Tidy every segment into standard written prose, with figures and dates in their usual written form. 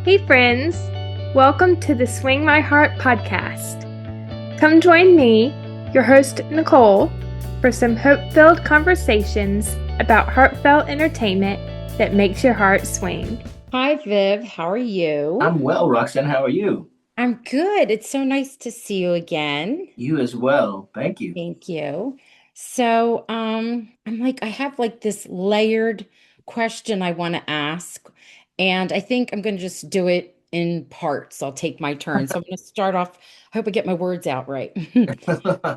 Hey, friends! Welcome to the Swing My Heart podcast. Come join me, your host, Nicole, for some hope-filled conversations about heartfelt entertainment that makes your heart swing. Hi, Viv. How are you? I'm well, Roxanne. How are you? I'm good. It's so nice to see you again. You as well. Thank you. Thank you. So, I have like this layered question I want to ask, and I think I'm going to just do it in parts. I'll take my turn. So I'm going to start off. I hope I get my words out right.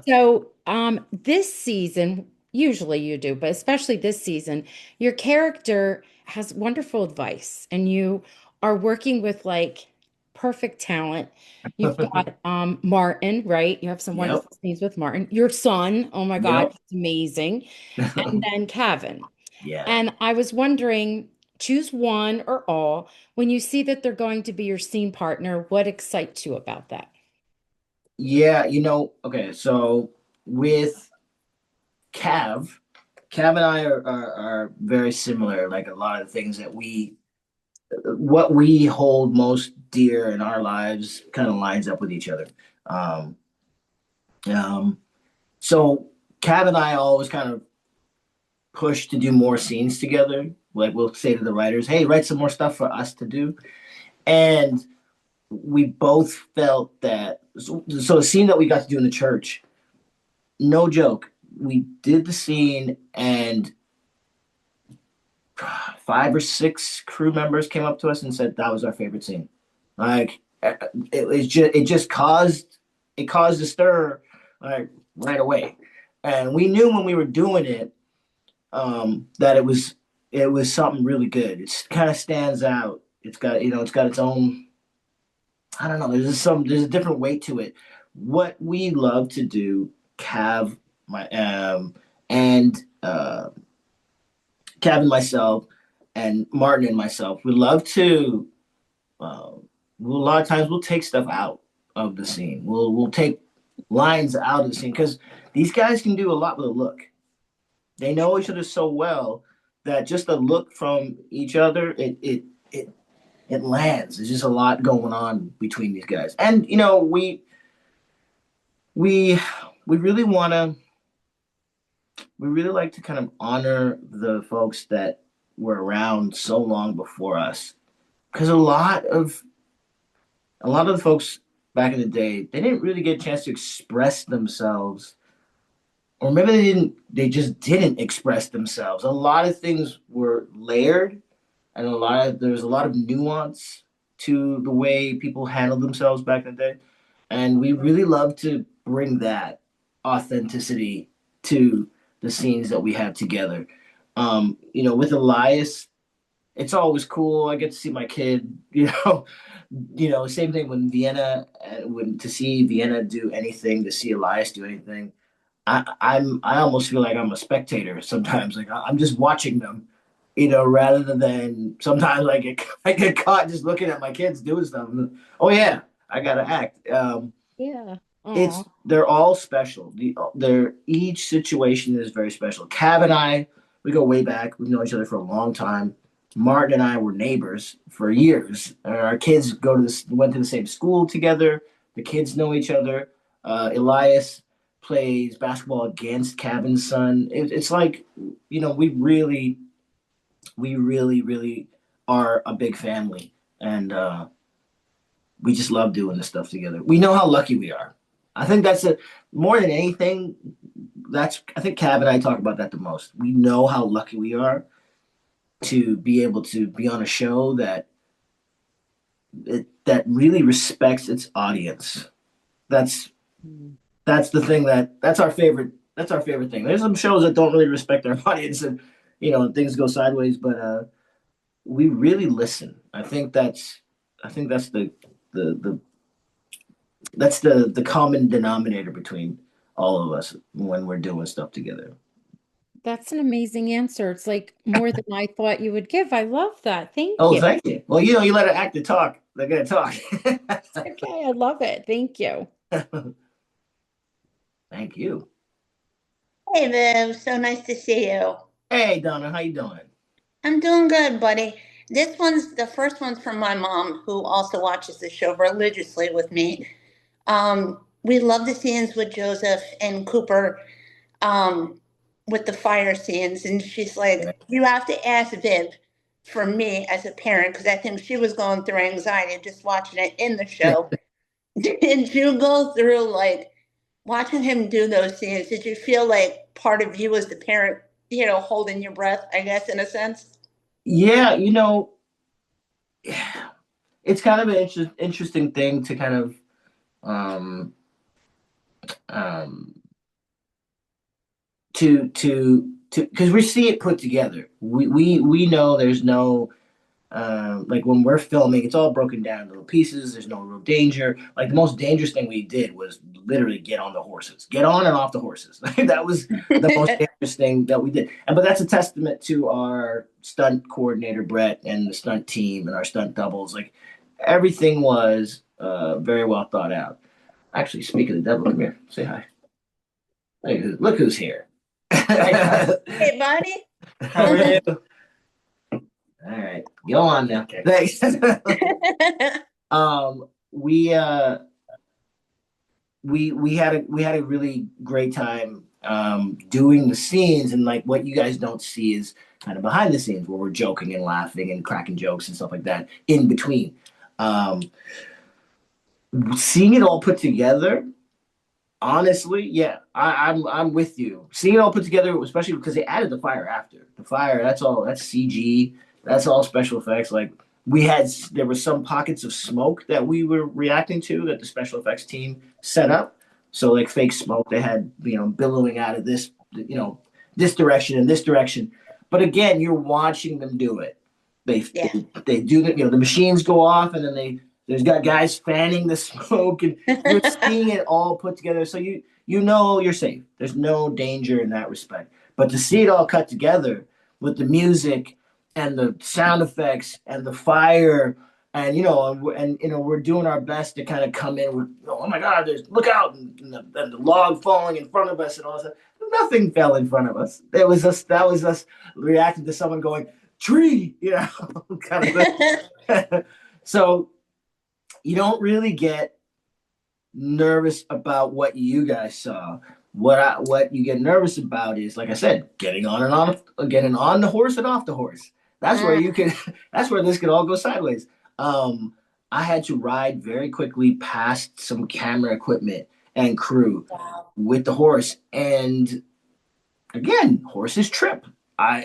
So, this season, usually you do, but especially this season, your character has wonderful advice, and you are working with like perfect talent. You've got Martin, right? You have some Yep. wonderful scenes with Martin. Your son, oh my God, Yep. he's amazing. And then Kevin. Yeah. And I was wondering, choose one or all. When you see that they're going to be your scene partner, what excites you about that? Yeah, okay, so with Cav, Cav and I are very similar. Like a lot of the things what we hold most dear in our lives kind of lines up with each other. Um, um, so Cav and I always kind of push to do more scenes together. Like we'll say to the writers, "Hey, write some more stuff for us to do." And we both felt that so the scene that we got to do in the church, no joke, we did the scene and five or six crew members came up to us and said that was our favorite scene. Like it caused a stir like right away. And we knew when we were doing it that it was something really good. It kind of stands out. It's got its own. I don't know. There's a different weight to it. What we love to do, Cav, my and Cav and myself, and Martin and myself, we love to. Uh, a lot of times we'll take stuff out of the scene. We'll take lines out of the scene because these guys can do a lot with a look. They know each other so well that just a look from each other, it lands. There's just a lot going on between these guys, and we we really want to we really like to kind of honor the folks that were around so long before us, because a lot of the folks back in the day, they didn't really get a chance to express themselves, or maybe they just didn't express themselves. A lot of things were layered, and there's a lot of nuance to the way people handled themselves back in the day, and we really love to bring that authenticity to the scenes that we have together. With Elias, it's always cool. I get to see my kid. Same thing when Vienna, when to see Vienna do anything, to see Elias do anything. I almost feel like I'm a spectator sometimes. Like I'm just watching them, rather than sometimes I get caught just looking at my kids doing stuff. Oh yeah, I gotta act. Yeah. They're all special. They're each situation is very special. Cav and I, we go way back. We've known each other for a long time. Martin and I were neighbors for years. Our kids went to the same school together. The kids know each other. Elias plays basketball against Kevin's son. It's like, we really are a big family, and we just love doing this stuff together. We know how lucky we are. I think that's more than anything. I think Cav and I talk about that the most. We know how lucky we are to be able to be on a show that really respects its audience. That's Mm. that's the thing that's our favorite. That's our favorite thing. There's some shows that don't really respect their audience, and things go sideways. But we really listen. I think that's the the common denominator between all of us when we're doing stuff together. That's an amazing answer. It's like more than I thought you would give. I love that. Thank Oh, you. thank you. Well, you let an actor talk. They're gonna talk. Okay, I love it. Thank you. Thank you. Hey, Viv. So nice to see you. Hey, Donna, how you doing? I'm doing good, buddy. The first one's from my mom, who also watches the show religiously with me. We love the scenes with Joseph and Cooper, um, with the fire scenes. And she's like, you have to ask Viv for me as a parent, because I think she was going through anxiety just watching it in the show. Did you go through, like, watching him do those scenes? Did you feel like part of you as the parent, holding your breath, I guess, in a sense? Yeah, it's kind of an interesting thing to kind of um, um, to because we see it put together. We know there's no like when we're filming, it's all broken down into little pieces. There's no real danger. Like the most dangerous thing we did was literally get on the horses, get on and off the horses. That was the most dangerous thing that we did. And but that's a testament to our stunt coordinator Brett and the stunt team and our stunt doubles. Like everything was very well thought out. Actually, speak of the devil, come here, say hi. Look who's here. Hey, buddy. How are you? All right, go on now. Okay. Thanks. We had a really great time doing the scenes, and like what you guys don't see is kind of behind the scenes where we're joking and laughing and cracking jokes and stuff like that in between. Seeing it all put together, honestly, yeah, I'm with you. Seeing it all put together, especially because they added the fire after. The fire, that's CG, that's all special effects. Like there were some pockets of smoke that we were reacting to that the special effects team set up. So like fake smoke, they had billowing out of this direction and this direction. But again, you're watching them do it. They do the machines go off and then there's got guys fanning the smoke and you're seeing it all put together. So you know you're safe. There's no danger in that respect. But to see it all cut together with the music and the sound effects and the fire and we're doing our best to kind of come in with, oh my God, look out, and the log falling in front of us and all that. Nothing fell in front of us. That was us reacting to someone going, tree, kind of thing. So you don't really get nervous about what you guys saw. What you get nervous about is, like I said, getting on the horse and off the horse. That's where that's where this could all go sideways. I had to ride very quickly past some camera equipment and crew with the horse, and again, horses trip. I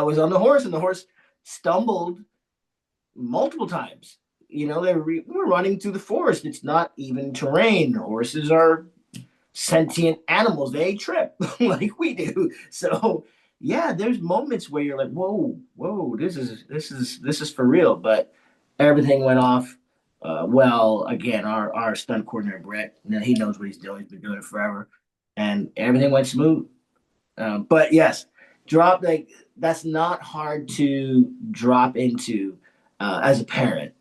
was on the horse and the horse stumbled multiple times. We're running through the forest. It's not even terrain. Horses are sentient animals. They trip like we do. So yeah, there's moments where you're like, whoa, this is for real. But everything went off well. Again, our stunt coordinator Brett, he knows what he's doing. He's been doing it forever, and everything went smooth. But yes, that's not hard to drop into as a parent.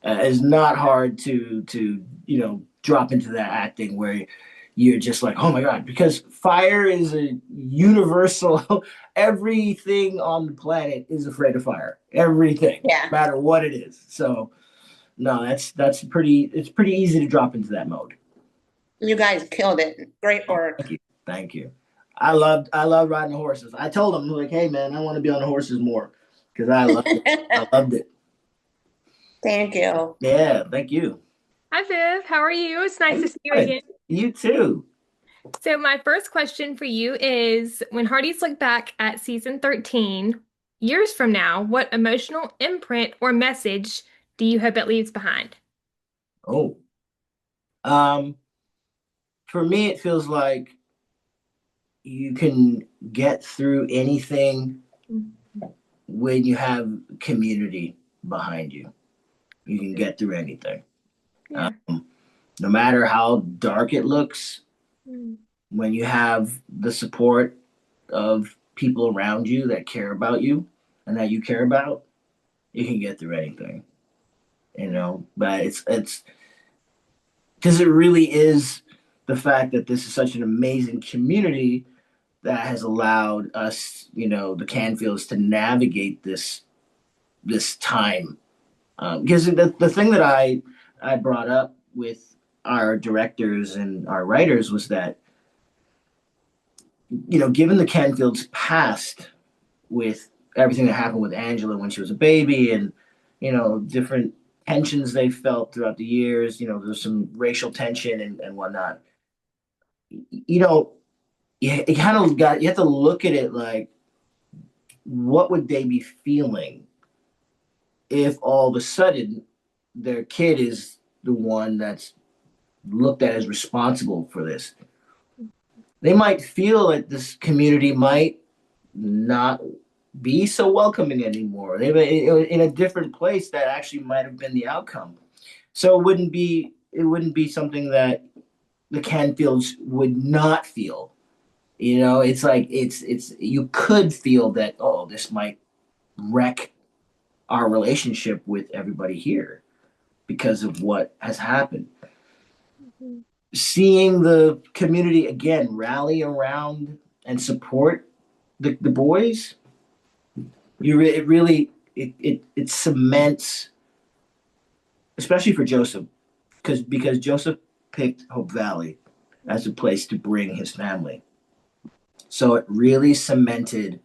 It's not hard to drop into that acting where you're just like, oh my God, because fire is a universal. Everything on the planet is afraid of fire. Everything, no matter what it is. So no, it's pretty easy to drop into that mode. You guys killed it. Great work. Thank you. I love riding the horses. I told them, like, hey man, I want to be on the horses more because I loved it. I loved it. Thank you. Yeah, thank you. Hi, Viv. How are you? It's nice to see you again. You too. So my first question for you is, when Hearties look back at season 13, years from now, what emotional imprint or message do you hope it leaves behind? Oh. For me, it feels like you can get through anything when you have community behind you. You can get through anything. Yeah. No matter how dark it looks, when you have the support of people around you that care about you and that you care about, you can get through anything. But it's because it really is the fact that this is such an amazing community that has allowed us, the Canfields, to navigate this this time. Because the thing that I brought up with our directors and our writers was that, given the Canfields' past with everything that happened with Angela when she was a baby, and different tensions they felt throughout the years. There's some racial tension and whatnot. You know, you kind of got you have to look at it like, what would they be feeling if all of a sudden their kid is the one that's looked at as responsible for this? They might feel that this community might not be so welcoming anymore. They in a different place that actually might have been the outcome. So it wouldn't be something that the Canfields would not feel. It's like it's you could feel that, oh, this might wreck our relationship with everybody here because of what has happened. Mhm. Seeing the community again rally around and support the boys, it really it cements, especially for Joseph, because Joseph picked Hope Valley as a place to bring his family. So it really cemented,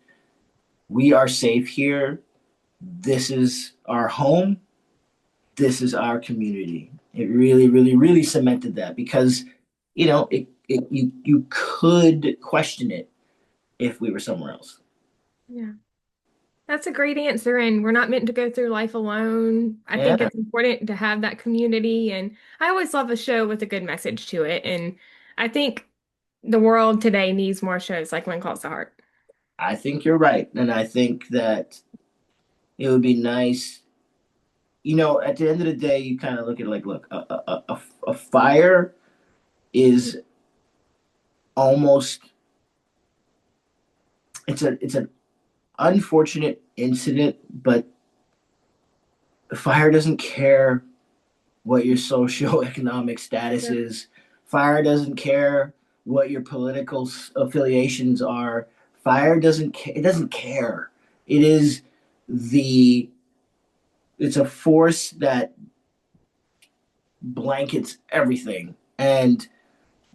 we are safe here. This is our home. This is our community. It really, really, really cemented that, because you could question it if we were somewhere else. Yeah. That's a great answer. And we're not meant to go through life alone. I think Yeah, it's important to have that community. And I always love a show with a good message to it. And I think the world today needs more shows like One Calls the Heart. I think you're right, and I think that it would be nice. At the end of the day, you kind of look at it like, look, a fire is almost, it's an unfortunate incident, but the fire doesn't care what your socioeconomic status Yeah. is. Fire doesn't care what your political affiliations are. Fire doesn't It doesn't care. It is the it's a force that blankets everything. And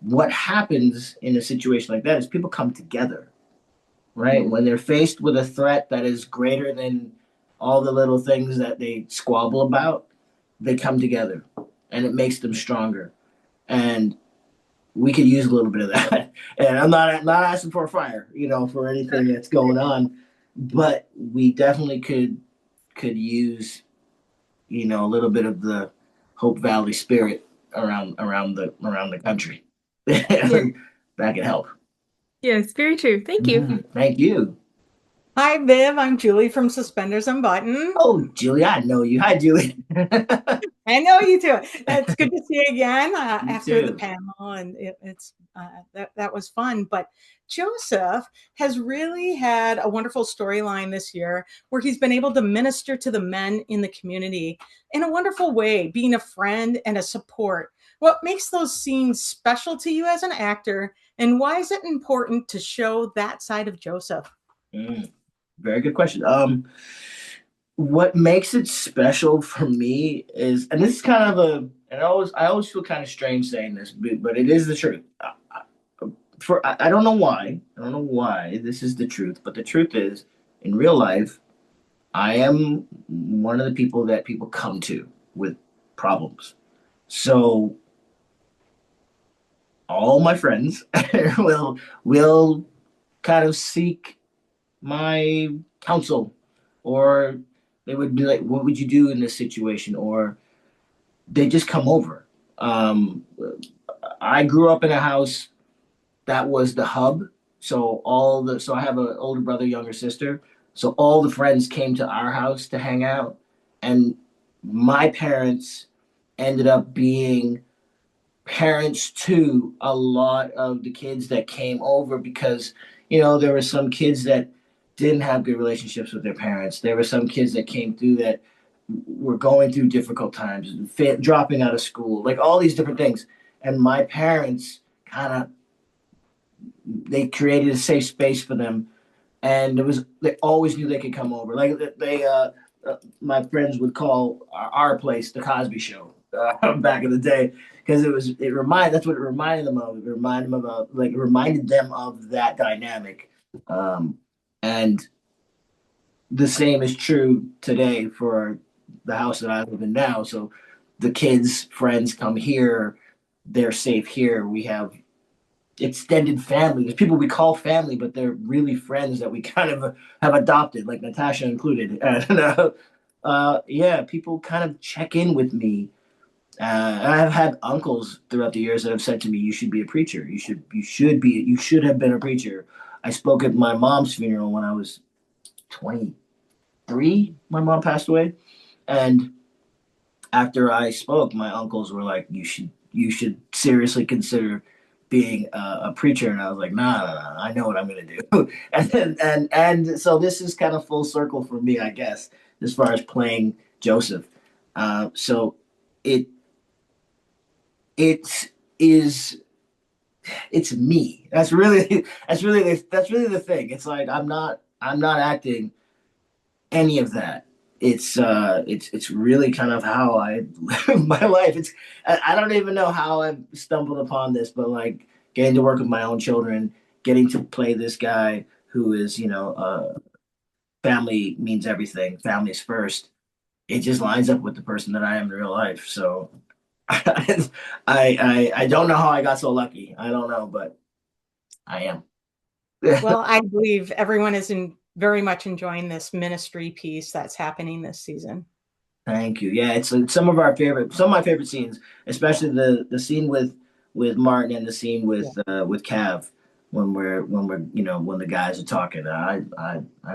what happens in a situation like that is people come together, right? Mhm. When they're faced with a threat that is greater than all the little things that they squabble about, they come together, and it makes them stronger. And we could use a little bit of that. And I'm not asking for a fire, for anything that's going on, but we definitely could use, a little bit of the Hope Valley spirit around the country. Yeah. That can help. Yes, very true. Thank you. Thank you. Hi, Viv. I'm Julie from Suspenders and Button. Oh, Julie, I know you. Hi, Julie. I know you too. It's good to see you again You after the too. panel, and it's that was fun. But Joseph has really had a wonderful storyline this year, where he's been able to minister to the men in the community in a wonderful way, being a friend and a support. What makes those scenes special to you as an actor, and why is it important to show that side of Joseph? Very good question. What makes it special for me is, and this is kind of and I always feel kind of strange saying this, but it is the truth. I don't know why. I don't know why this is the truth, but the truth is, in real life, I am one of the people that people come to with problems. So all my friends will kind of seek my counsel, or they would be like, what would you do in this situation? Or they just come over. I grew up in a house that was the hub. So I have an older brother, younger sister. So all the friends came to our house to hang out. And my parents ended up being parents to a lot of the kids that came over, because there were some kids that didn't have good relationships with their parents. There were some kids that came through that were going through difficult times, dropping out of school, like all these different things. And my parents kind of, they created a safe space for them, and they always knew they could come over. Like they my friends would call our place the Cosby Show back in the day because that's what it reminded them of. It reminded them of like it reminded them of that dynamic, and the same is true today for the house that I live in now. So the kids' friends come here, they're safe here. We have extended family. There's people we call family, but they're really friends that we kind of have adopted, like Natasha included. And yeah, people kind of check in with me. I've had uncles throughout the years that have said to me, "You should be a preacher. You should have been a preacher." I spoke at my mom's funeral when I was 23. My mom passed away, and after I spoke, my uncles were like, you should seriously consider being a preacher." And I was like, nah, I know what I'm gonna do. And so this is kind of full circle for me, I guess, as far as playing Joseph. So it it is it's me. That's really the thing. It's like I'm not acting any of that. It's really kind of how I live my life. I don't even know how I stumbled upon this, but like getting to work with my own children, getting to play this guy who is, family means everything. Family's first. It just lines up with the person that I am in real life. So I don't know how I got so lucky. I don't know, but I am. Well, I believe everyone is very much enjoying this ministry piece that's happening this season. Thank you. Yeah, it's some of my favorite scenes, especially the scene with Martin and the scene with Cav when the guys are talking. I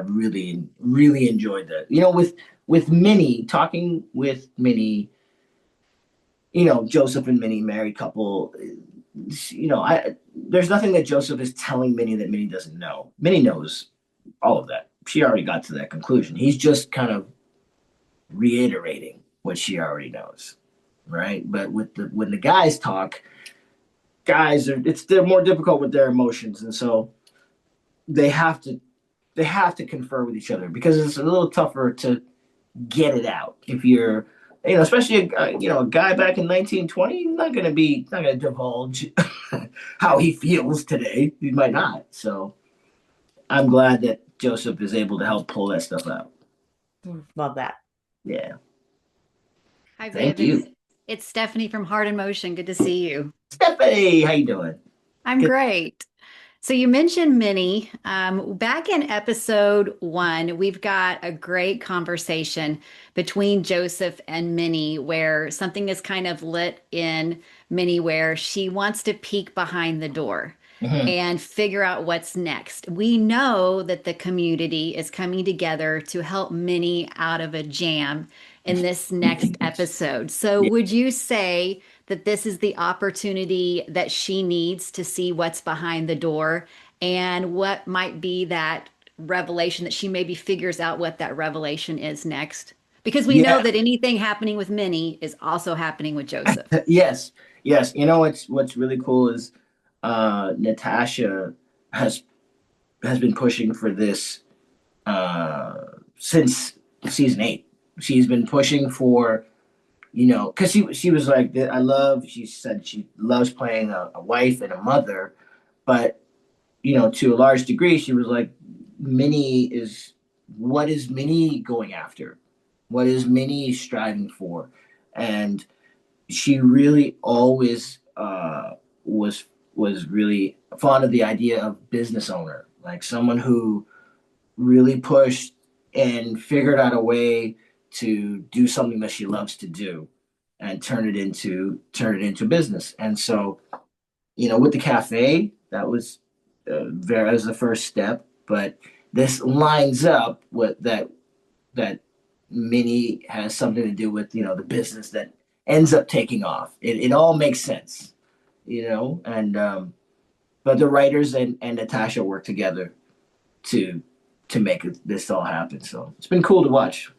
really enjoyed that. With Minnie, talking with Minnie, Joseph and Minnie, married couple. There's nothing that Joseph is telling Minnie that Minnie doesn't know. Minnie knows all of that. She already got to that conclusion. He's just kind of reiterating what she already knows, right? But when the guys talk, they're more difficult with their emotions, and so they have to confer with each other because it's a little tougher to get it out if you're especially a guy back in 1920 not gonna divulge how he feels today. He might not. So I'm glad that Joseph is able to help pull that stuff out. Love that. Yeah. Hi, Thank Viv. you. It's Stephanie from Heart in Motion. Good to see you. Stephanie, how you doing? I'm Good. great. So you mentioned Minnie. Back in episode 1, we've got a great conversation between Joseph and Minnie where something is kind of lit in Minnie where she wants to peek behind the door Mhm. and figure out what's next. We know that the community is coming together to help Minnie out of a jam in this next episode. So Yeah. would you say that this is the opportunity that she needs to see what's behind the door and what might be that revelation that she maybe figures out what that revelation is next? Because we know Yeah. that anything happening with Minnie is also happening with Joseph. Yes. Yes. What's really cool is Natasha has been pushing for this since season 8. She's been pushing for because she was like, she said she loves playing a wife and a mother, but to a large degree, she was like, what is Minnie going after? What is Minnie striving for? And she really always was really fond of the idea of business owner, like someone who really pushed and figured out a way to do something that she loves to do and turn it into business. And so, with the cafe, that was the first step. But this lines up with that Minnie has something to do with the business that ends up taking off. It all makes sense, and but the writers and Natasha work together to make this all happen. So it's been cool to watch.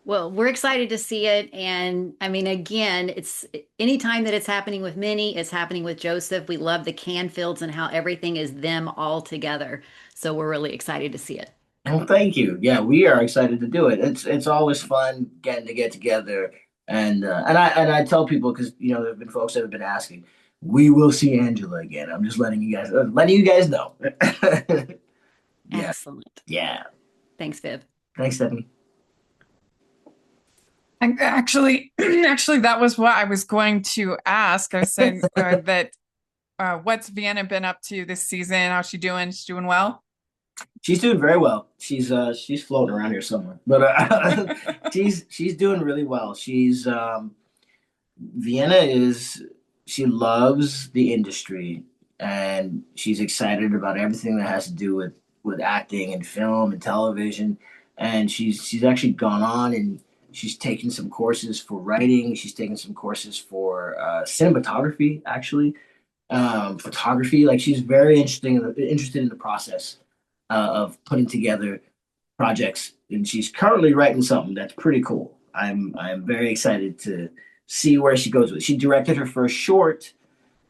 Well, we're excited to see it. And I mean, again, it's anytime that it's happening with Minnie, it's happening with Joseph. We love the Canfields and how everything is them all together. So we're really excited to see it. Well, thank you. Yeah, we are excited to do it. It's always fun getting to get together, and I tell people because there have been folks that have been asking. We will see Angela again. I'm just letting you guys know. Yeah, Excellent. yeah. Thanks, Viv. Thanks, Stephanie. Actually, actually, that was what I was going to ask. I was saying that what's Vienna been up to this season? How's she doing? She's doing well. She's doing very well. She's floating around here somewhere, but she's doing really well. Vienna is she loves the industry and she's excited about everything that has to do with acting and film and television. And she's actually gone on and she's taken some courses for writing. She's taken some courses for cinematography, actually, photography. Like she's very interested in the process of putting together projects, and she's currently writing something that's pretty cool. I'm very excited to see where she goes with it. She directed her first short,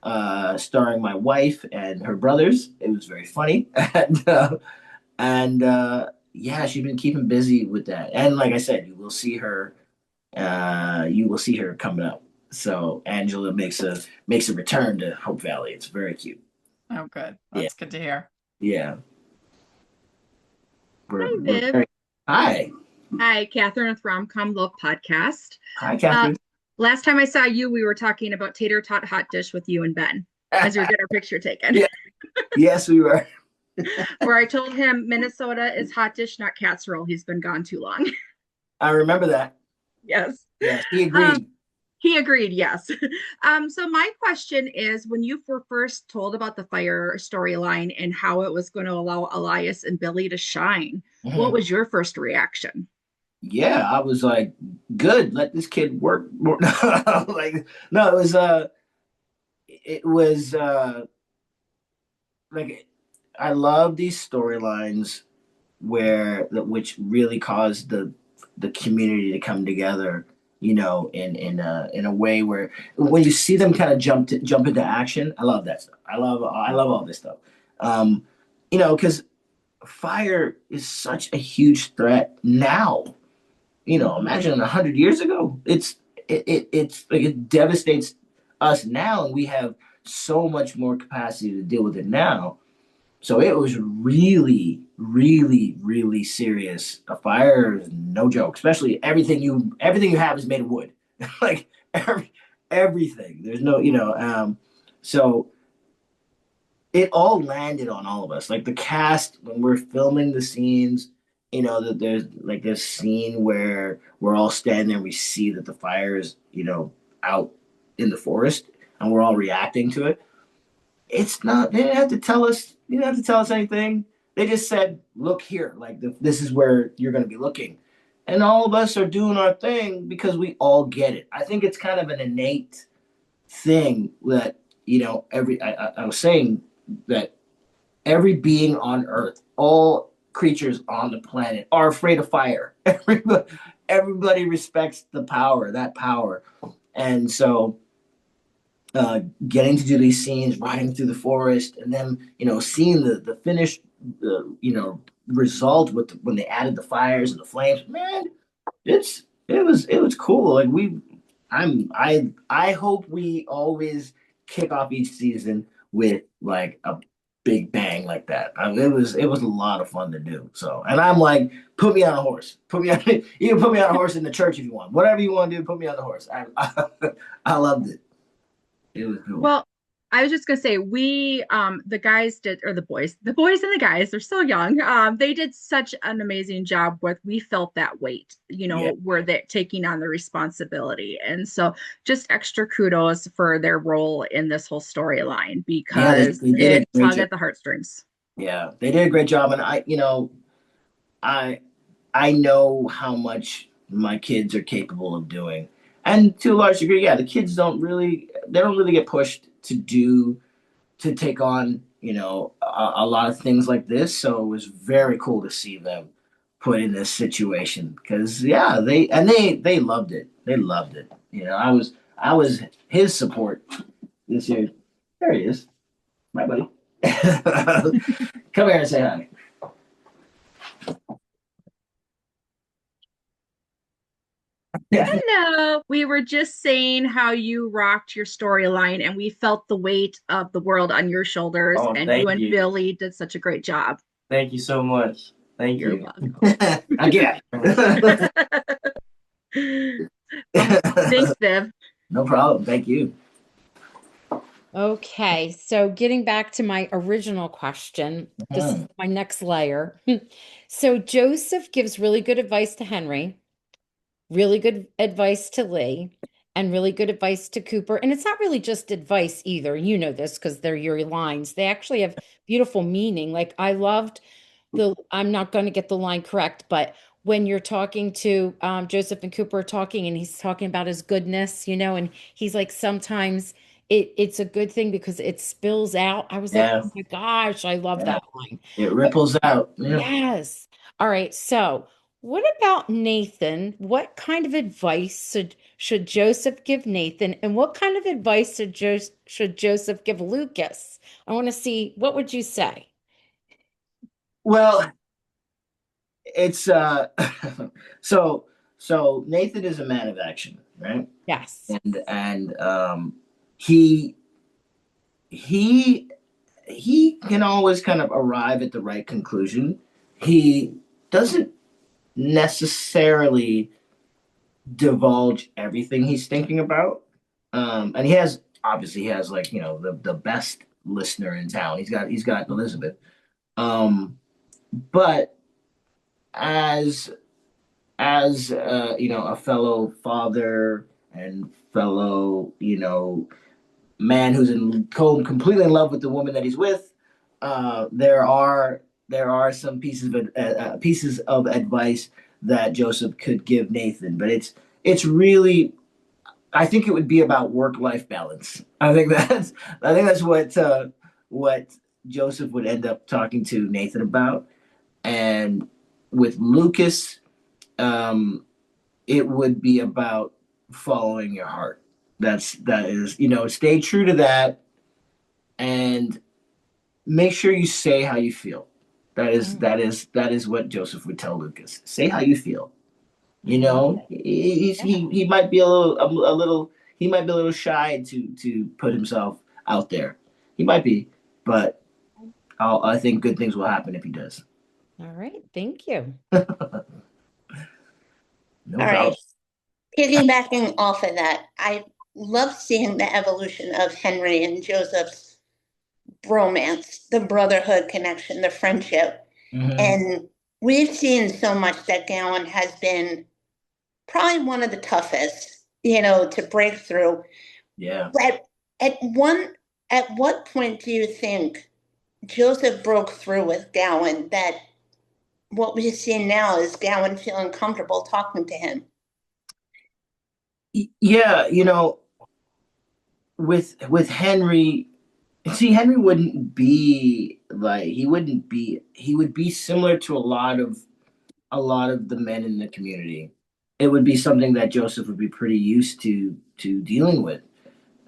starring my wife and her brothers. It was very funny, and yeah, she's been keeping busy with that. And like I said, you will see her. You will see her coming up. So Angela makes a return to Hope Valley. It's very cute. Oh, good. Yeah, That's good to hear. yeah. Hi, Viv. Hi. Hi, Catherine with Romcom Love Podcast. Hi, Catherine. Last time I saw you, we were talking about tater tot hot dish with you and Ben as we were getting our picture taken. Yeah. Yes, we were. Where I told him Minnesota is hot dish, not casserole. He's been gone too long. I remember that. Yes. Yes, he agreed. He agreed, yes. So my question is, when you were first told about the fire storyline and how it was going to allow Elias and Billy to shine, what was your first reaction? Yeah, I was like, good, let this kid work more. Like, no, it was like I love these storylines which really caused the community to come together, in a way where when you see them kind of jump into action. I love that stuff. I love all this stuff. Because fire is such a huge threat now. Imagine 100 years ago. It's like it devastates us now, and we have so much more capacity to deal with it now. So it was really, really, really serious. A fire is no joke, especially everything you have is made of wood. Like everything. There's no, so it all landed on all of us. Like the cast, when we're filming the scenes, that there's like this scene where we're all standing there and we see that the fire is, out in the forest and we're all reacting to it. It's not, they didn't have to tell us, anything. They just said, look here, like this is where you're going to be looking. And all of us are doing our thing because we all get it. I think it's kind of an innate thing that, I was saying that every being on earth, all creatures on the planet are afraid of fire. Everybody respects that power. And so getting to do these scenes, riding through the forest, and then seeing the finished result when they added the fires and the flames. Man, it was cool. Like I hope we always kick off each season with like a big bang like that. It was a lot of fun to do. So, and I'm like, put me on a horse. You can put me on a horse in the church if you want. Whatever you want to do, put me on the horse. I loved it. It was cool. Well, I was just gonna say the guys did, or the boys and the guys, they're so young. They did such an amazing job with. We felt that weight, where they're taking on the responsibility, and so just extra kudos for their role in this whole storyline because they did it tugged at the heartstrings. Yeah, they did a great job, and I know how much my kids are capable of doing. And to a large degree, yeah, the kids don't really get pushed to take on, a lot of things like this. So it was very cool to see them put in this situation because yeah, they loved it. They loved it. I was his support this year. There he is, my buddy. Come here and say hi. Yeah. No, we were just saying how you rocked your storyline and we felt the weight of the world on your shoulders, Oh, and you thank and you. Billy did such a great job. Thank you so much. Thank You're you. welcome. Again. Thanks, Viv. No problem. Thank you. Okay, so getting back to my original question, this is my next layer. So Joseph gives really good advice to Henry, really good advice to Lee, and really good advice to Cooper. And it's not really just advice either. You know this because they're your lines. They actually have beautiful meaning. Like I loved I'm not going to get the line correct, but when you're talking to Joseph and Cooper are talking and he's talking about his goodness, and he's like, sometimes it's a good thing because it spills out. I was like, Yeah. oh my gosh, I love Yeah. that line. It ripples out. Yeah. Yes. All right. So, what about Nathan? What kind of advice should Joseph give Nathan? And what kind of advice should Joseph give Lucas? I want to see, what would you say? Well, it's so Nathan is a man of action, right? Yes. And he he he can always kind of arrive at the right conclusion. He doesn't necessarily divulge everything he's thinking about. And he has like, the best listener in town. He's got Elizabeth. But as a fellow father and fellow, man who's completely in love with the woman that he's with, there are some pieces of advice that Joseph could give Nathan, but it's really, I think it would be about work-life balance. I think that's what Joseph would end up talking to Nathan about. And with Lucas, it would be about following your heart. That is, stay true to that and make sure you say how you feel. That is what Joseph would tell Lucas. Say how you feel. He might be a little he might be a little shy to put himself out there. He might be, but I think good things will happen if he does. All right. Thank you. No All problem. right. Piggybacking off of that, I love seeing the evolution of Henry and Joseph's romance, the brotherhood connection, the friendship. Mhm. And we've seen so much that Gowan has been probably one of the toughest, to break through. Yeah. But at what point do you think Joseph broke through with Gowan that what we've seen now is Gowan feeling comfortable talking to him? Yeah, with Henry, see, Henry wouldn't be like he would be similar to a lot of the men in the community. It would be something that Joseph would be pretty used to dealing with.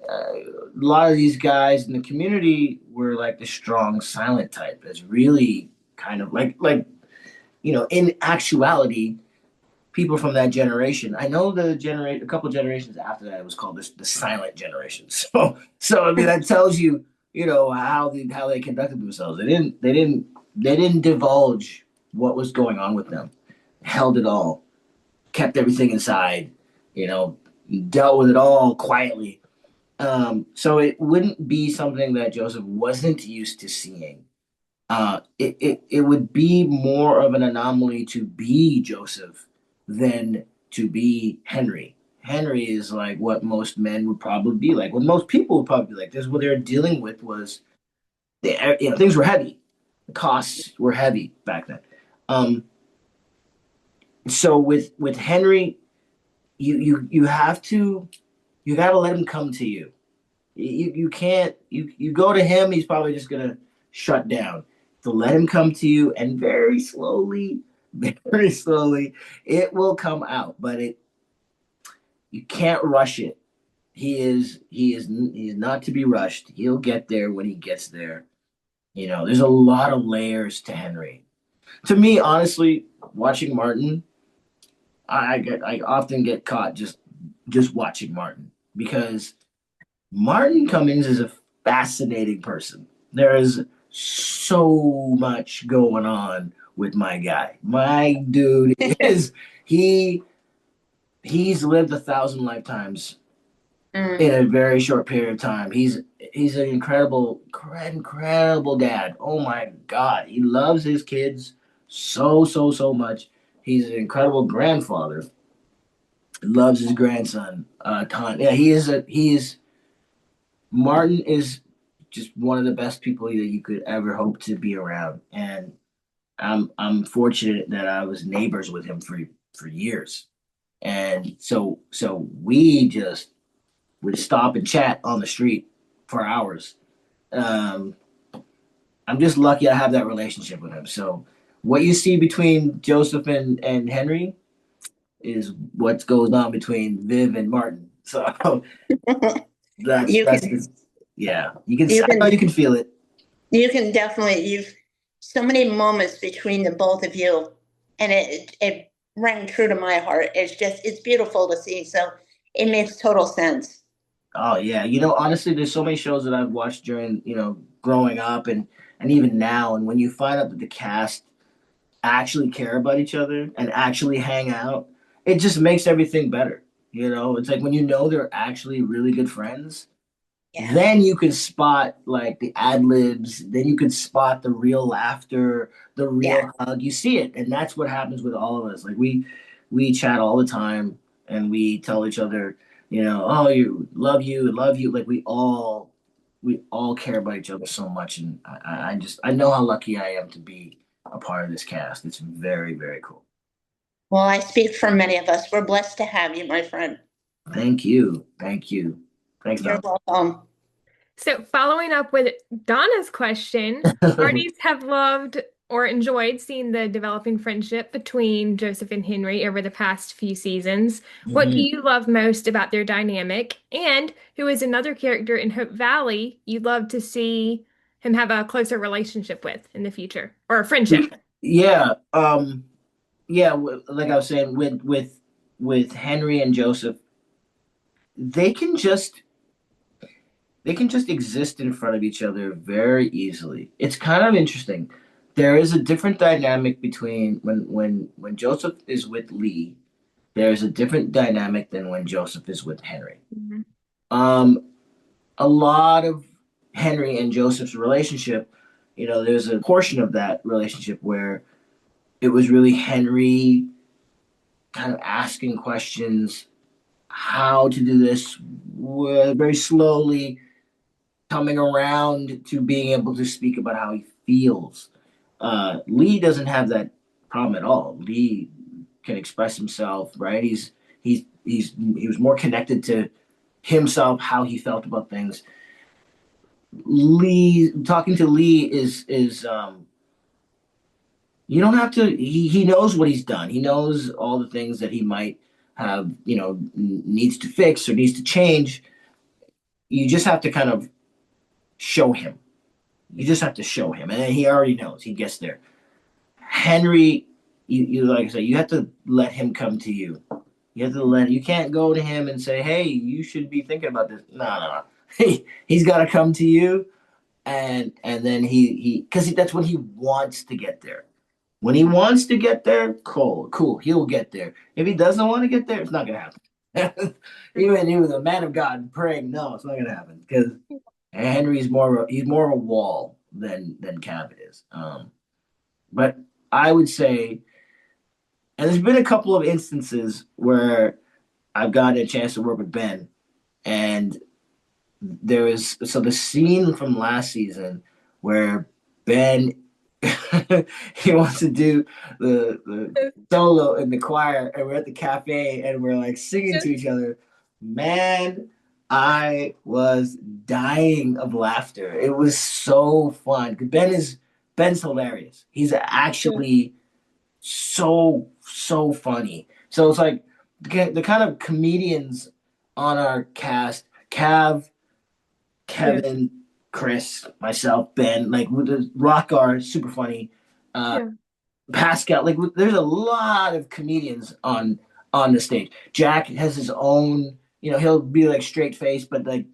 A lot of these guys in the community were like the strong, silent type. It's really kind of like in actuality, people from that generation. I know a couple generations after that, it was called the silent generation. So I mean that tells you, how they conducted themselves. They didn't divulge what was going on with them. Held it all, kept everything inside. You know, dealt with it all quietly. So it wouldn't be something that Joseph wasn't used to seeing. It would be more of an anomaly to be Joseph than to be Henry. Henry is like what most men would probably be like. What most people would probably be like. This what they're dealing with was, things were heavy. The costs were heavy back then. Um, so with Henry, you have to you got to let him come to you. You can't you go to him. He's probably just gonna shut down. To let him come to you, and very slowly, it will come out. But you can't rush it. He is not to be rushed. He'll get there when he gets there. There's a lot of layers to Henry. To me, honestly, watching Martin, I often get caught just watching Martin because Martin Cummings is a fascinating person. There is so much going on with my guy. My dude is he he's lived 1,000 lifetimes Mm. in a very short period of time. He's an incredible dad. Oh my God, he loves his kids so much. He's an incredible grandfather. Loves his grandson a ton. Yeah, he is. Martin is just one of the best people that you could ever hope to be around, and I'm fortunate that I was neighbors with him for years, and so we just would stop and chat on the street for hours. Um, I'm just lucky I have that relationship with him. So what you see between Joseph and Henry is what goes on between Viv and Martin. So You that's can, yeah. You can you I know can, you can feel it. you can definitely, you've so many moments between the both of you, and it rang true to my heart. It's beautiful to see. So it makes total sense. Oh yeah, honestly, there's so many shows that I've watched during growing up and even now, and when you find out that the cast actually care about each other and actually hang out, it just makes everything better. It's like when they're actually really good friends, Yeah. then you can spot like the ad libs, then you can spot the real laughter, the Yeah. real hug. You see it, and that's what happens with all of us. Like we chat all the time, and we tell each other, oh, you, love you. Like we all care about each other so much, and I know how lucky I am to be a part of this cast. It's very very cool. Well, I speak for many of us. We're blessed to have you, my friend. Thank you, thanks, You're Don. welcome. So, following up with Donna's question, parties have loved or enjoyed seeing the developing friendship between Joseph and Henry over the past few seasons. What do Mhm. you love most about their dynamic? And who is another character in Hope Valley you'd love to see him have a closer relationship with in the future or a friendship? Yeah, yeah. Like I was saying, with Henry and Joseph, they can just they can just exist in front of each other very easily. It's kind of interesting. There is a different dynamic between when Joseph is with Lee. There's a different dynamic than when Joseph is with Henry. Mhm. Um, a lot of Henry and Joseph's relationship, there's a portion of that relationship where it was really Henry kind of asking questions, how to do this very slowly, coming around to being able to speak about how he feels. Lee doesn't have that problem at all. Lee can express himself, right? He was more connected to himself, how he felt about things. Lee talking to Lee is you don't have to. He knows what he's done. He knows all the things that he might have needs to fix or needs to change. You just have to kind of show him. You just have to show him, and then he already knows. He gets there. Henry, you like I say, you have to let him come to you. You can't go to him and say, "Hey, you should be thinking about this." No. He's got to come to you, and then because that's when he wants to get there. When he wants to get there, cool, he'll get there. If he doesn't want to get there, it's not gonna happen. Even he was a man of God praying, no, it's not gonna happen because Henry's he's more of a wall than Cabot is. But I would say, and there's been a couple of instances where I've gotten a chance to work with Ben, and the scene from last season where Ben he wants to do the solo in the choir, and we're at the cafe and we're like singing to each other. Man, I was dying of laughter. It was so fun. Ben's hilarious. He's actually so funny. So it's like the kind of comedians on our cast, Kevin, Chris, myself, Ben, like with the Rock are super funny. Uh, Yeah. Pascal, like there's a lot of comedians on the stage. Jack has his own, he'll be like straight face, but like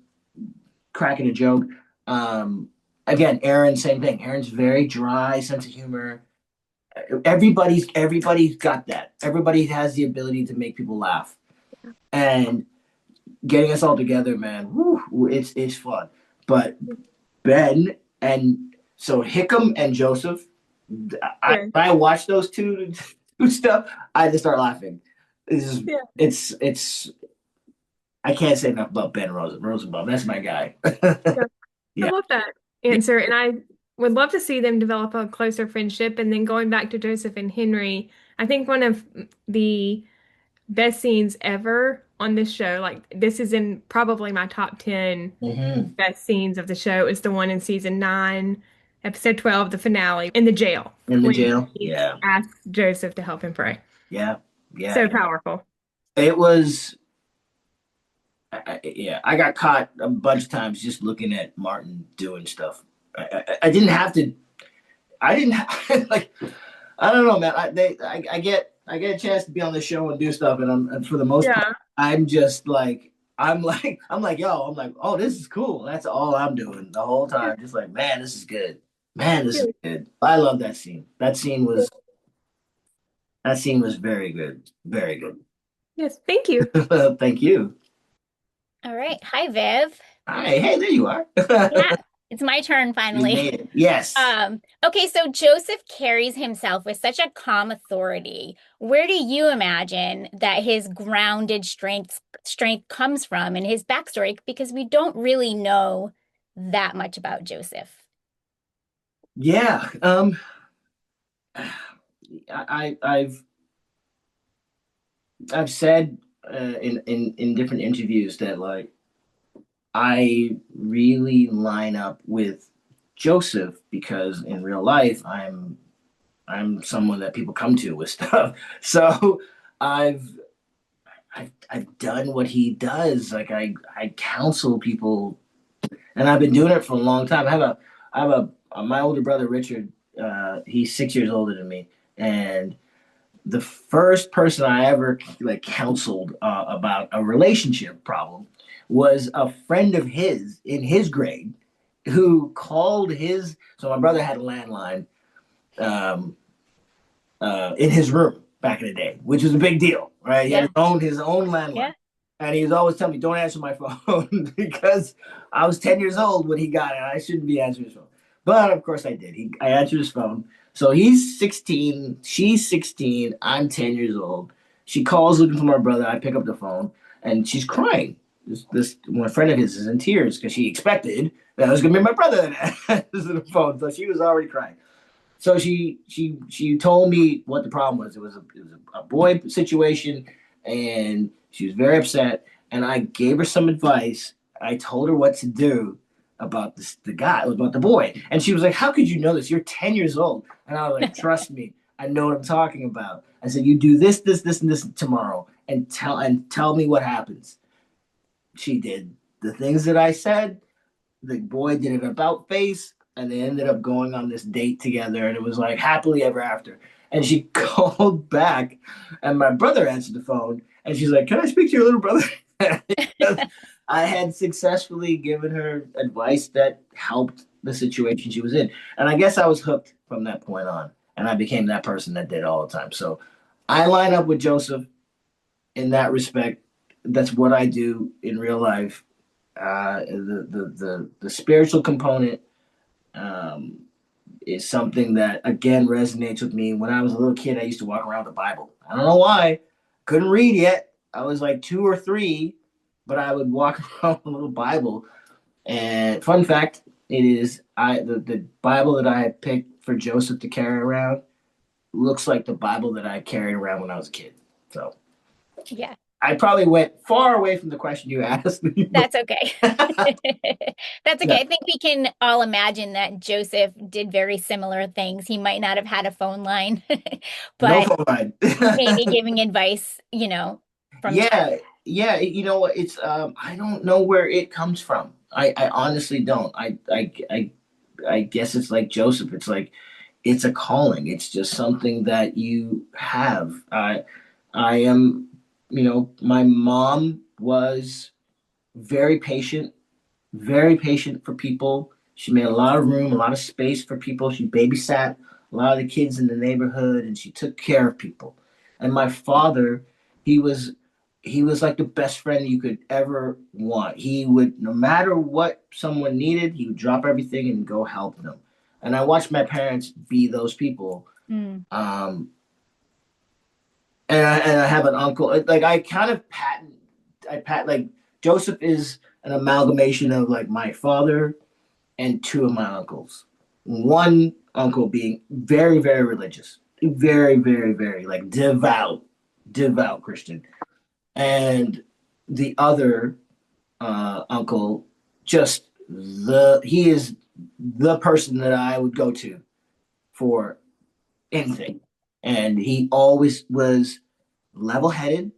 cracking a joke. Again, Aaron, same thing. Aaron's very dry sense of humor. Everybody's got that. Everybody has the ability to make people laugh, and getting us all together, man, it's fun. But Ben and so Hickam and Joseph, I watch those two stuff. I just start laughing. It's I can't say enough about Ben Rosenbaum. That's my guy. I love that answer, and I would love to see them develop a closer friendship. And then going back to Joseph and Henry, I think one of the best scenes ever on this show, like this is in probably my top 10 best scenes of the show, is the one in season 9, episode 12, the finale, in the jail. In the when jail? he Yeah. asks Joseph to help him pray. Yeah. So powerful. It was, I got caught a bunch of times just looking at Martin doing stuff. I didn't have to, like, I don't know, man. I get a chance to be on the show and do stuff, and for the most part, I'm just like, I'm like, oh, this is cool. That's all I'm doing the whole time. Just like, man, this is good. Man, this is good. I love that scene. That scene was very good. Very good. Yes, thank you. Thank you. All right. Hi, Viv. Hi. Hey, there you are. Yeah, it's my turn You finally. made it. Yes. Okay, so Joseph carries himself with such a calm authority. Where do you imagine that his grounded strength comes from in his backstory? Because we don't really know that much about Joseph. Yeah. I've said in different interviews that like I really line up with Joseph because in real life I'm someone that people come to with stuff. So I've done what he does. Like I counsel people, and I've been doing it for a long time. I have my older brother Richard. He's 6 years older than me, and the first person I ever like counseled about a relationship problem was a friend of his in his grade who called his. So my brother had a landline in his room back in the day, which was a big deal, right? He had his own landline. And he was always telling me, don't answer my phone because I was 10 years old when he got it. I shouldn't be answering his phone. But of course I did. I answered his phone. So he's 16, she's 16, I'm 10 years old. She calls looking for my brother. I pick up the phone and she's crying. This one friend of his is in tears because she expected that it was going to be my brother that answered the phone. So she was already crying. So she told me what the problem was. It was a boy situation, and she was very upset. And I gave her some advice. I told her what to do about the guy, about the boy. And she was like, "How could you know this? You're 10 years old." And I was like, "Trust me, I know what I'm talking about." I said, "You do this, this, this, and this tomorrow, and tell me what happens." She did the things that I said. The boy did an about face. And they ended up going on this date together, and it was like happily ever after. And she called back, and my brother answered the phone, and she's like, "Can I speak to your little brother?" I had successfully given her advice that helped the situation she was in. And I guess I was hooked from that point on, and I became that person that did all the time. So I line up with Joseph in that respect. That's what I do in real life. The spiritual component is something that again resonates with me. When I was a little kid, I used to walk around with the Bible. I don't know why. Couldn't read yet. I was like 2 or 3, but I would walk around with a little Bible. And fun fact, it is the Bible that I picked for Joseph to carry around looks like the Bible that I carried around when I was a kid. So yeah. I probably went far away from the question you asked me. That's okay. That's okay. Yeah. I think we can all imagine that Joseph did very similar things. He might not have had a phone line, but no phone line. maybe giving advice, from yeah. You know what? It's I don't know where it comes from. I honestly don't. I guess it's like Joseph. It's like it's a calling. It's just something that you have. I am, my mom was very patient, very patient for people. She made a lot of room, a lot of space for people. She babysat a lot of the kids in the neighborhood, and she took care of people. And my father, he was he was like the best friend you could ever want. He would, no matter what someone needed, he would drop everything and go help them. And I watched my parents be those people. Mm. And I have an uncle. Like I kind of like Joseph is an amalgamation of like my father and two of my uncles. One uncle being very, very religious, very, very, very like devout Christian, and the other uncle just he is the person that I would go to for anything, and he always was level-headed.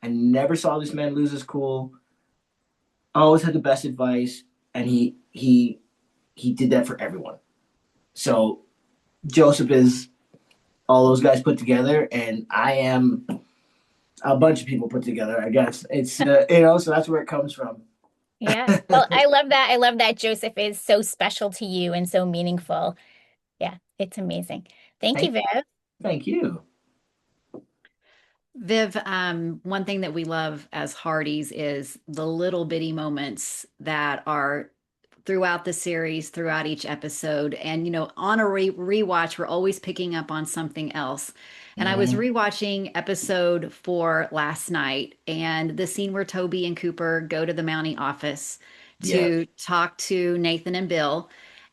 I never saw this man lose his cool. Always had the best advice, and he did that for everyone. So Joseph is all those guys put together, and I am a bunch of people put together. I guess it's so that's where it comes from. Yeah. Well, I love that. I love that Joseph is so special to you and so meaningful. Yeah, it's amazing. Thank you, Viv. Thank you. Viv, one thing that we love as Hearties is the little bitty moments that are throughout the series, throughout each episode. And, on a rewatch, we're always picking up on something else. And I was rewatching episode 4 last night, and the scene where Toby and Cooper go to the Mountie office to talk to Nathan and Bill.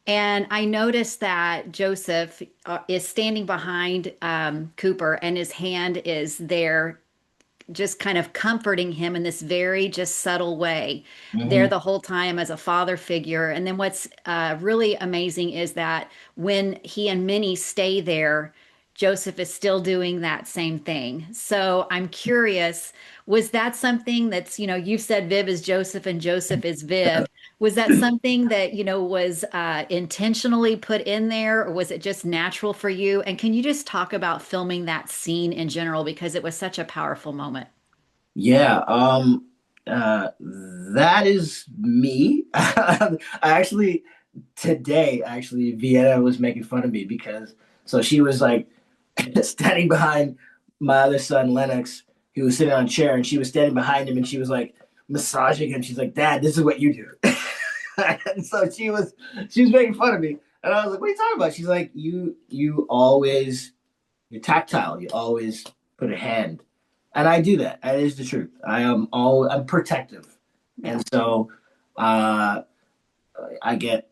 And I noticed that Joseph is standing behind Cooper, and his hand is there just kind of comforting him in this very just subtle way there the whole time as a father figure. And then what's really amazing is that when he and Minnie stay there, Joseph is still doing that same thing. So I'm curious, was that something that's, you've said Viv is Joseph and Joseph is Viv. Was that something that, was intentionally put in there, or was it just natural for you? And can you just talk about filming that scene in general, because it was such a powerful moment? Yeah, that is me. I actually today, Vienna was making fun of me because so she was like standing behind my other son Lennox, who was sitting on a chair, and she was standing behind him, and she was like massaging him. She's like, "Dad, this is what you do." And so she was making fun of me, and I was like, "What are you talking about?" She's like, "You always, you're tactile. You always put a hand." And I do that. That is the truth. I'm protective, and so I get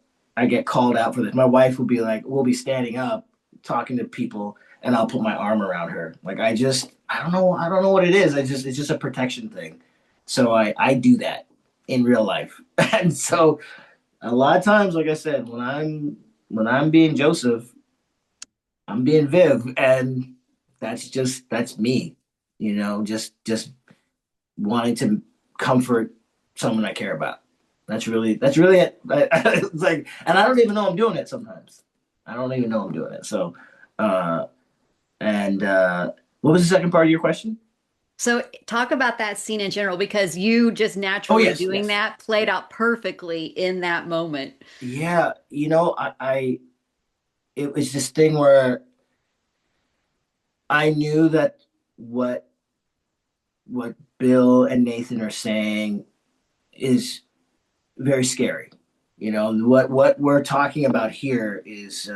called out for this. My wife will be like, we'll be standing up talking to people, and I'll put my arm around her. Like I don't know what it is. It's just a protection thing. So I do that in real life, and so a lot of times, like I said, when I'm being Joseph, I'm being Viv, and that's me. Just wanting to comfort someone I care about. That's really it. It's like, and I don't even know I'm doing it sometimes. I don't even know I'm doing it. So, what was the second part of your question? So talk about that scene in general, because you just naturally doing that played out perfectly in that moment. Yeah. It was this thing where I knew that what Bill and Nathan are saying is very scary. What we're talking about here is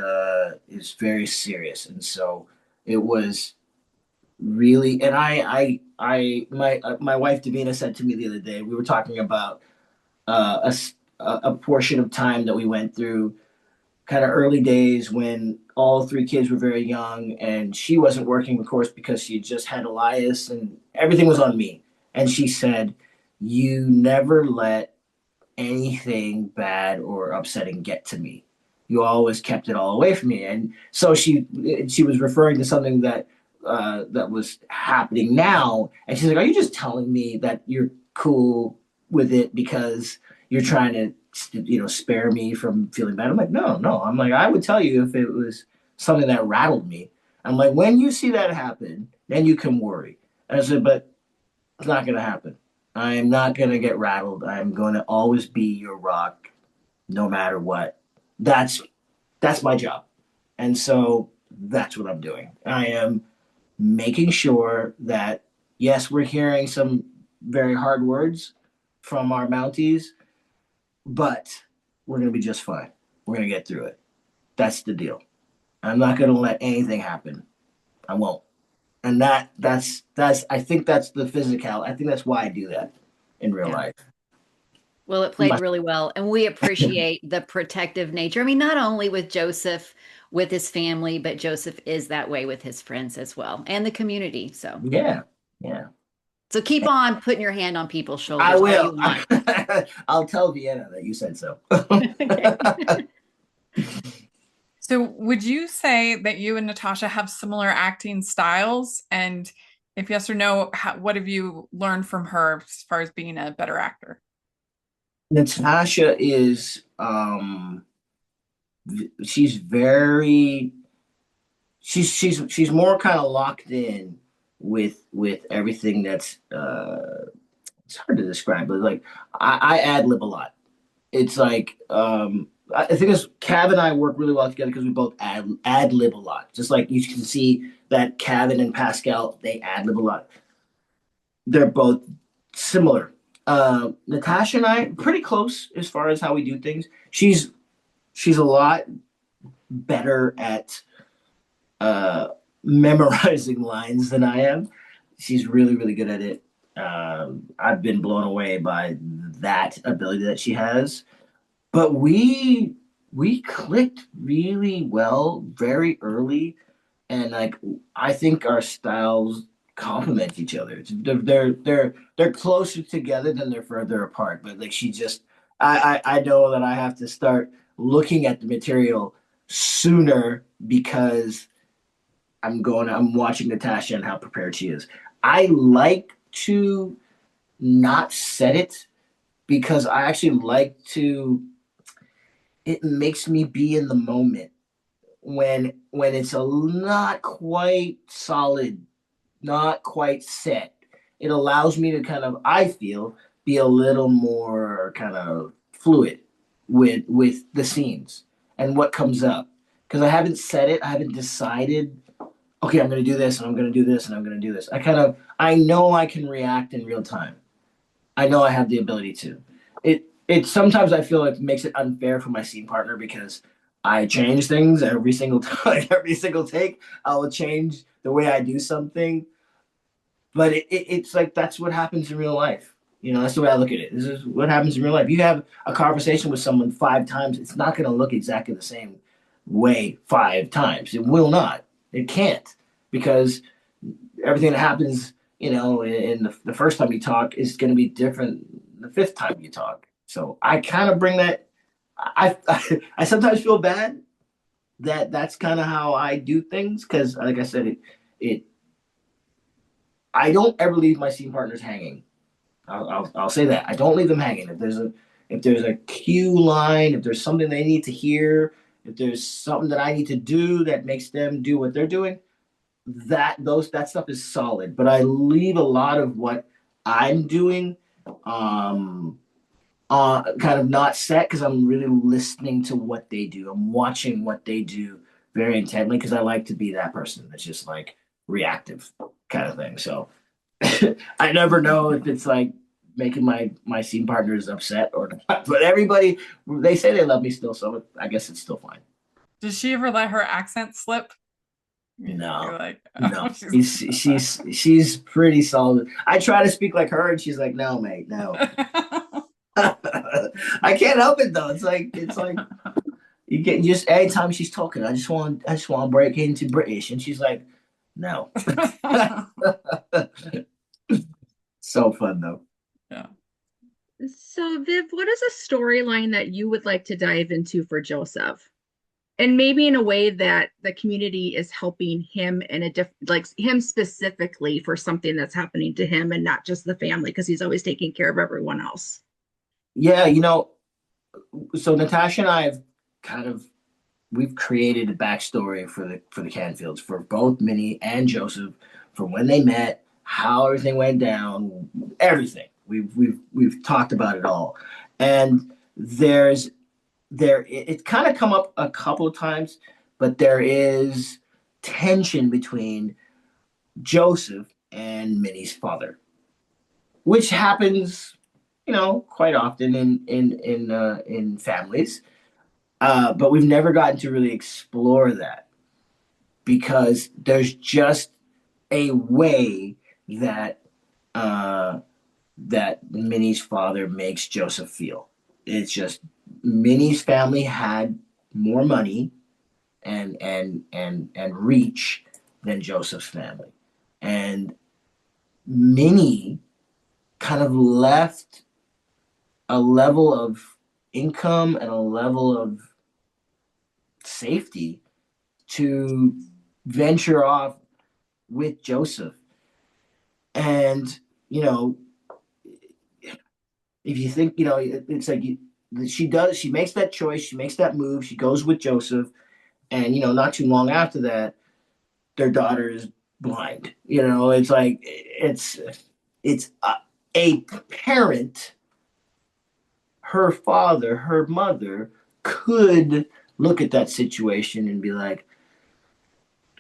very serious, and so it was really. And my wife Davina said to me the other day, we were talking about a portion of time that we went through, kind of early days when all 3 kids were very young, and she wasn't working, of course, because she had just had Elias, and everything was on me. And she said, "You never let anything bad or upsetting get to me. You always kept it all away from me." And so she was referring to something that was happening now, and she's like, "Are you just telling me that you're cool with it because you're trying to spare me from feeling bad?" I'm like, no. I'm like, I would tell you if it was something that rattled me. I'm like, when you see that happen, then you can worry. And I said, but it's not going to happen. I am not going to get rattled. I'm going to always be your rock, no matter what. That's my job. And so that's what I'm doing. I am making sure that, yes, we're hearing some very hard words from our Mounties, but we're going to be just fine. We're going to get through it. That's the deal. I'm not going to let anything happen. I won't. And that's I think that's the physical. I think that's why I do that in real life. Well, it played really well, and we appreciate the protective nature. I mean, not only with Joseph, with his family, but Joseph is that way with his friends as well, and the community. So yeah. So keep on putting your hand on people's shoulders. I will. All you want. I'll tell Vienna that you said so. So would you say that you and Natasha have similar acting styles? And if yes or no, what have you learned from her as far as being a better actor? Natasha is she's very she's more kind of locked in with everything that's it's hard to describe, but like I ad lib a lot. It's like I think it's Cav and I work really well together because we both ad lib a lot. Just like you can see that Cav and Pascal, they ad lib a lot. They're both similar. Natasha and I pretty close as far as how we do things. She's a lot better at memorizing lines than I am. She's really, really good at it. I've been blown away by that ability that she has. But we clicked really well very early, and like I think our styles complement each other. They're closer together than they're further apart. But like she just, I know that I have to start looking at the material sooner because I'm watching Natasha and how prepared she is. I like to not set it because I actually like to. It makes me be in the moment when it's not quite solid, not quite set. It allows me to kind of, I feel, be a little more kind of fluid with the scenes and what comes up. Because I haven't set it, I haven't decided, okay, I'm going to do this and I'm going to do this and I'm going to do this. I know I can react in real time. I know I have the ability to. It sometimes I feel like it makes it unfair for my scene partner because I change things every single time, every single take. I will change the way I do something, but it's like that's what happens in real life. You know, that's the way I look at it. This is what happens in real life. You have a conversation with someone 5 times, it's not going to look exactly the same way 5 times. It will not. It can't because everything that happens, you know, in the first time you talk is going to be different the 5th time you talk. So I kind of bring that. I sometimes feel bad that that's kind of how I do things because, like I said, I don't ever leave my scene partners hanging. I'll say that I don't leave them hanging. If there's a cue line, if there's something they need to hear, if there's something that I need to do that makes them do what they're doing, that stuff is solid. But I leave a lot of what I'm doing. Kind of not set because I'm really listening to what they do. I'm watching what they do very intently because I like to be that person that's just like reactive kind of thing. So I never know if it's like making my scene partners upset or not. But everybody, they say they love me still, so I guess it's still fine. Does she ever let her accent slip? No, like, no. She's pretty solid. I try to speak like her, and she's like, "No, mate, no." I can't help it though. It's like you get just anytime she's talking, I just want to break into British, and she's like, "No." So fun though. Yeah. So Viv, what is a storyline that you would like to dive into for Joseph? And maybe in a way that the community is helping him in a different, like him specifically for something that's happening to him and not just the family, because he's always taking care of everyone else. Yeah, you know, so Natasha and I have kind of we've created a backstory for the Canfields, for both Minnie and Joseph, for when they met, how everything went down, everything. We've talked about it all, and it's kind of come up a couple of times, but there is tension between Joseph and Minnie's father, which happens, quite often in families. But we've never gotten to really explore that, because there's just a way that Minnie's father makes Joseph feel. It's just Minnie's family had more money and reach than Joseph's family, and Minnie kind of left a level of income and a level of safety to venture off with Joseph. And, if you think, it's like she makes that choice, she makes that move, she goes with Joseph, and, not too long after that, their daughter is blind. It's like, it's a parent, her father, her mother could look at that situation and be like,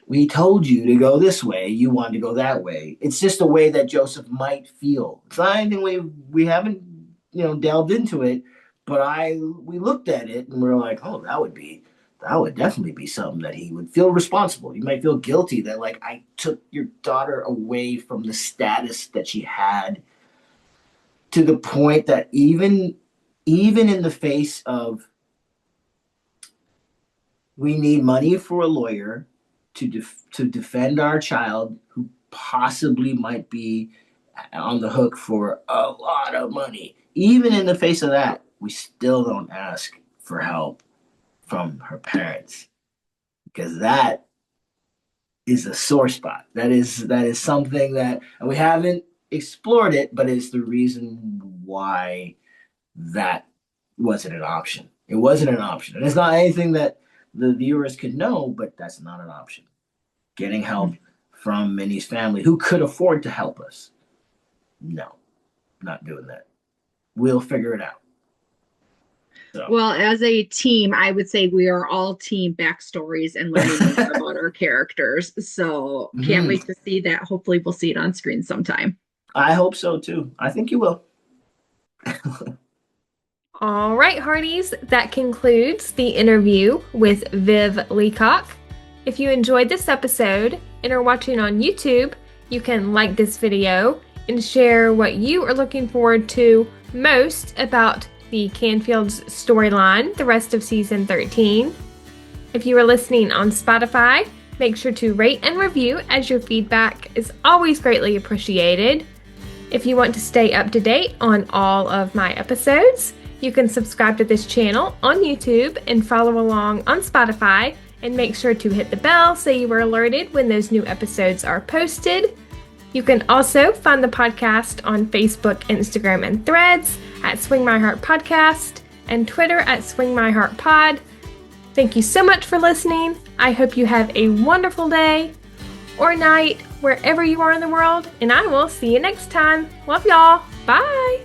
we told you to go this way, you wanted to go that way. It's just a way that Joseph might feel. It's not anything we haven't, delved into it, but we looked at it and we're like, oh, that would definitely be something that he would feel responsible. He might feel guilty that, like, I took your daughter away from the status that she had, to the point that even in the face of, we need money for a lawyer to defend our child who possibly might be on the hook for a lot of money. Even in the face of that, we still don't ask for help from her parents, because that is a sore spot. That is something that, and we haven't explored it, but it's the reason why that wasn't an option. It wasn't an option. And it's not anything that the viewers could know, but that's not an option. Getting help from Minnie's family, who could afford to help us. No, not doing that. We'll figure it out. So. Well, as a team, I would say we are all team backstories and learning more about our characters. So can't wait to see that. Hopefully we'll see it on screen sometime. I hope so too. I think you will. All right, Hearties, that concludes the interview with Viv Leacock. If you enjoyed this episode and are watching on YouTube, you can like this video and share what you are looking forward to most about the Canfield's storyline the rest of season 13. If you are listening on Spotify, make sure to rate and review, as your feedback is always greatly appreciated. If you want to stay up to date on all of my episodes, you can subscribe to this channel on YouTube and follow along on Spotify, and make sure to hit the bell so you are alerted when those new episodes are posted. You can also find the podcast on Facebook, Instagram, and Threads at Swing My Heart Podcast, and Twitter at Swing My Heart Pod. Thank you so much for listening. I hope you have a wonderful day or night wherever you are in the world, and I will see you next time. Love y'all. Bye.